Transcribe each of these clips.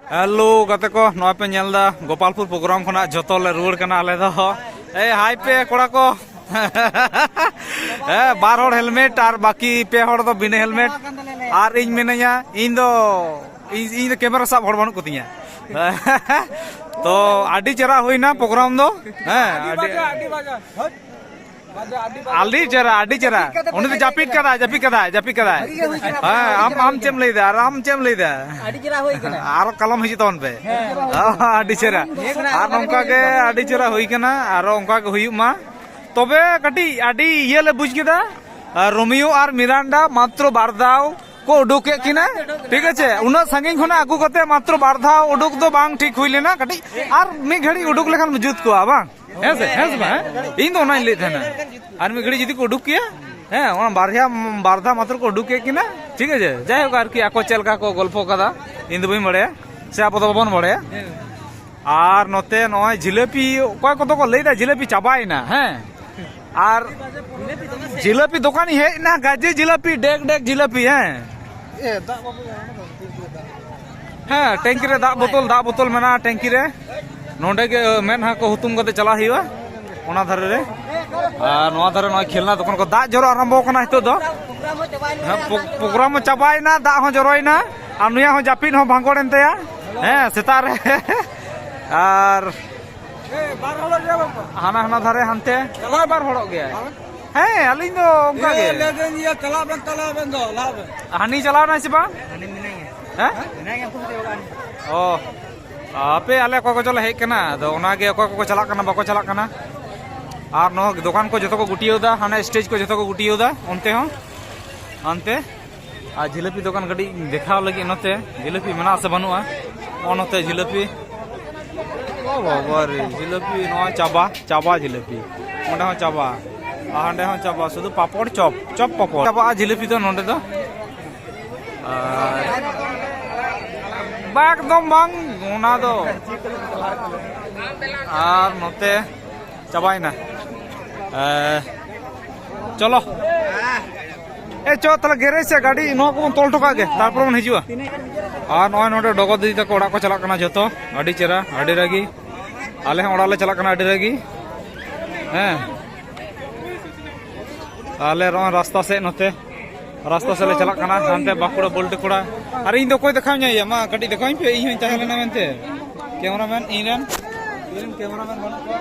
hello गते को नॉय पे नेलदा गोपालपुर प्रोग्राम खना जतो ले रुड़ कना आले दो ए हाय पे कोड़ा को ए बार होड़ हेलमेट और बाकी पे होड़ दो बिना हेलमेट और इन मिनया इन दो कैमरा सब होड़ बनु कुतिया तो आडी चरा हुईना प्रोग्राम दो आडी चरा उन्हें तो जापिट कदा आम चेम लेदा आडी चरा हुई कना आरो कलम हिजी तोन पे आडी चरा आर नोंका के आडी चरा हुई कना आरो ओंका के हुई मा तबे कटी आडी ये ले बुझ केदा रोमियो और मिरांडा मात्र बार दाव को उडुके किना ठीक है उना संगिन खना आगु कते मात्र बार दाव उडुक दो बांग ठीक हुई लेना कटी आर मी घड़ी उडुक लेखान मजूद को बांग हेस बा इन दो ना ले थना आर मी घड़ी जदी को उडुक किया हैं ओना बारधा मात्र को उडुक के किना ठीक है जाय हो आर की आको चलका को गल्पो कदा इन दो बई मड़े से आप तो बन मड़े आर नोते नय जिलेपी कोय को तो को लेदा जिलेपी चाबाइना हैं आर जिलेपी दुकान हे ना गाजे जिलेपी डेक जिलेपी हैं हाँ टैंकी रे दा बोतल मेना टैंकी रे नोंडे के मेन हा को हुतुम कते चला हिवा ओना धारे रे आ नोआ धारे नय खेलना दुकान को दा जरो आरंभ कना हितो दो प्रोग्राम चाबाइना दा हो जरोइना आ नुया हो जापिन हो भांगोड़ एनतेया हैं सेता रे आर हाना धारे हानते चला बार होड़ो गया हैं अलिन दो ओंका गे लेदेन ये चला बन दो लाभ हानी चला ना से बा हानी मिनाई हैं मिनाई को ओ आपे आले को चला हे कना दो ओना गे को चला कना बाको चला कना आर नो दुकान को जतो को गुटियोदा हाना स्टेज को जतो को गुटियोदा ओनते हो अंते आ जिलेपी दुकान गडी देखाव लगी नते जिलेपी मना से बनुआ ओनते जिलेपी ओ बाबा रे जिलेपी नो चाबा जिलेपी ओंडे हो चाबा आंडे हो चाबा शुद्ध पापड़ चप पापड़ चाबा जिलेपी तो नोंडे दो एकदम बांग ओना दो आर नोते चाबाइना चलो ए चो तले गैरेज से गाड़ी नो को तोल ठोका गे तारपर मन हिजुआ आ नय नोडे डगो दीदी तक ओड़ा को चला कना जतो आडी चेरा आडी रागी आले हम ओड़ा ले चला कना आडी रागी हैं आले रो रास्ता से नोते रास्ता से ले चला कना हानते बाकुड़ा बोल्ट कुड़ा अरे इन दो कोई देखाव न्या मा कटी देखाव पे इन ताहे लेना मेनते कैमरामैन इनन कैमरामैन बन को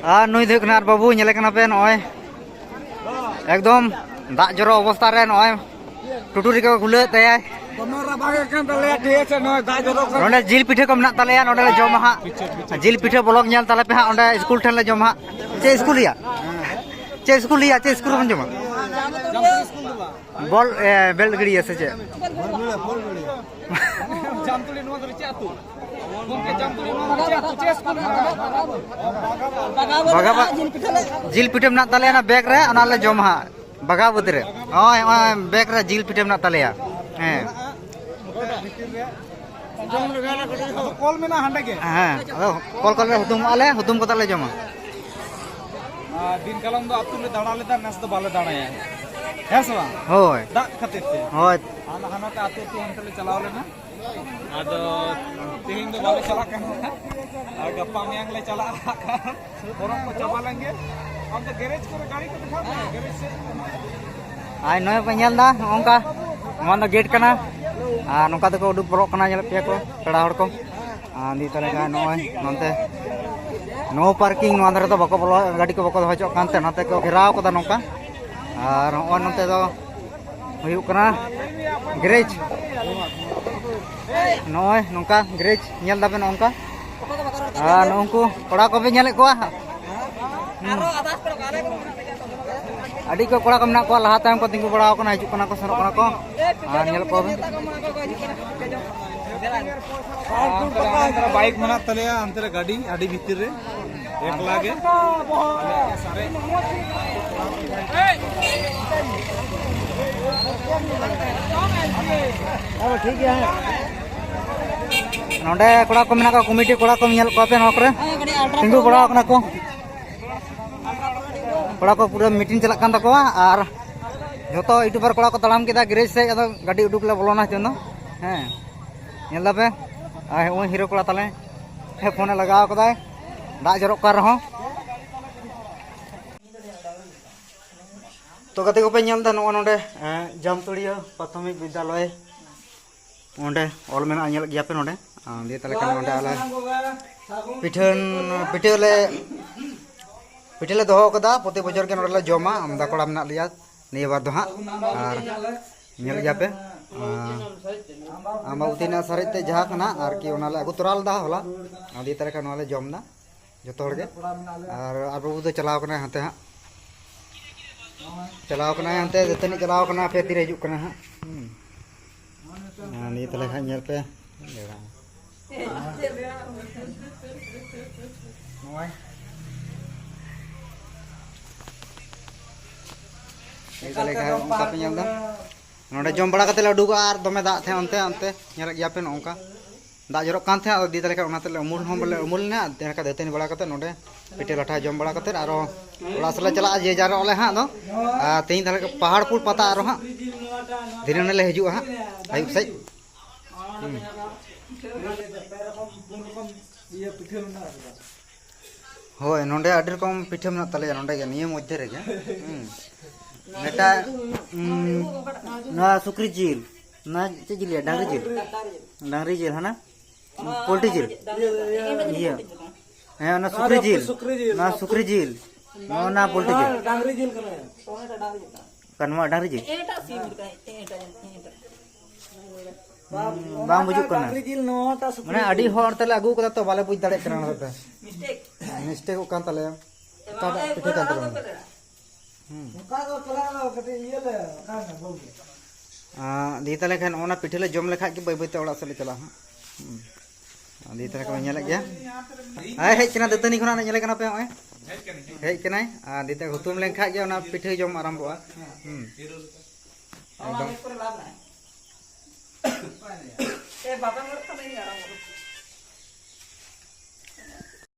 आ नुई देखना बाबू नेले कना पे नय एकदम दा जरो अवस्था रे नय टुटुरी को खुले तया नोडे जिल पिठे को मना तलेया नोडे ले जमा हा जिल पिठे ब्लॉक नेल तले पे हा ओंडे स्कूल ठन ले जमा चे स्कूल बन जमा बॉल बेल्ट गड़ी से चे जामतुली नो दरे चे आतु गोंके जामतुली नो दरे चे आतु चे स्कूल बगाबा जिल पिठे मना तलेया ना बैग रे ओना ले जमा हा बगावत रे ओय बैग रे जिल पिठे मना तलेया हैं कॉल में ना हंडे के हां कॉल रे हुतुम को तले जमा दिन कलम दो अतु ले दाड़ा लेदा नेस दो बाले दाड़ाया हेस बा होय दा खातिर ते होय हाना का अतु हंते ले चलाव लेना आदो तेहिं दो बाले चला कना आ गप्पा मियांग ले चला बोरम को चबा लेंगे अब तो गैरेज को गाड़ी को दिखा गैरेज से आय नय पनेल दा ओंका मन दा गेट कना आ नोका तो उडुक बरो कना नेल पे को पेड़ा हड़ को आंदी तले का नय ननते नो पार्किंग नो अंदर तो बको बोलो गाड़ी को बको हजो कानते नते को घेराव कदा नोका और on नते दो हुयु कना गैरेज नय नोका गैरेज नेल दाबे नोंका आ नोंकु कोड़ा को बे नेले को आडी को कोड़ा को मना को लहा ताम को तिंगु बड़ाव कना हिजु कना को सरो कना को आ नेल को बे बाइक मना तलेया अंतरे गाड़ी आडी भीतर रे एक लागे सारे ठीक है नोडे कोड़ा को मना को कमिटी कोड़ा को नेल को पे नोकरे तिंगु बड़ाव कना को कोड़ा को पूरा मीटिंग चला कान तको और जो यूट्यूबर कोड़ा को तड़ाम के गैरेज से गाड़ी उडुक ले बोलोना चंदो हैं नेल पे हूँ हिरो कोड़ा ताले फोन लगा दाग जरक कर रहा तो गते को पे नोडे जामतुड़िया प्राथमिक विद्यालय ओंडे ऑल मेना गया पे नोडे दिए ताले नोडे आले पिठे दो प्रति बजर के नोडे जमा आमदा कोड़ा मेना लिया निया बार दो हाँ और नेल गया पे आमावती ना सारे जहाँ कना और कि ओनाले अगु तोराल दा होला दिए ताले नोले जम दा जो तोड़ के और बाबू तो चलाव कना हाते हाँ चलाव कना हाते जतनी चलाव कना पे तीर हिजुक कना हाँ दिए ताले खा नेल पे नोडे जम बड़ा कते उडुगा और दमे दाग थे अंते अंते नेल गया पे नोंका दाग जरक कान थे दी ताले उनाते उमुल हम बोले उमुल ना तेका दतनी बड़ा कते नोडे पिटे लाठा जम बड़ा कते और ओला सले चला जे जार ओले हां दो तेई ताले पहाड़पुर पता और हां दिने ले हिजु हां आयुब सई होय नोडे आडी रकम पिठे मेना ताले नोडे के नियम मध्य रे के नेटा ना सुक्री जिल ना चे जिल डांगरी जिल है ना पोल्ट्री जिल ये है ना सुक्री जिल ना पोल्ट्री जिल डांगरी जिल कनवा डांगरी जिल बांग बुजुक कना माने आडी होर तले अगु कदा तो बाले बुझ दाड़े कना नते मिस्टेक कान तले का पिठे कान तले दी ताले खान ओना पिठे ले जम लेखा कि बै बै ते ओड़ा से चला हां दी ताले को नेल गया आय हेज कना दतनी खना नेल कना पे ओय हेज कनाय आ दी ताले हुतुम लेखा गया ओना पिठे जम आरंभवा एकदम ए बाबा मर त नहीं आरंभ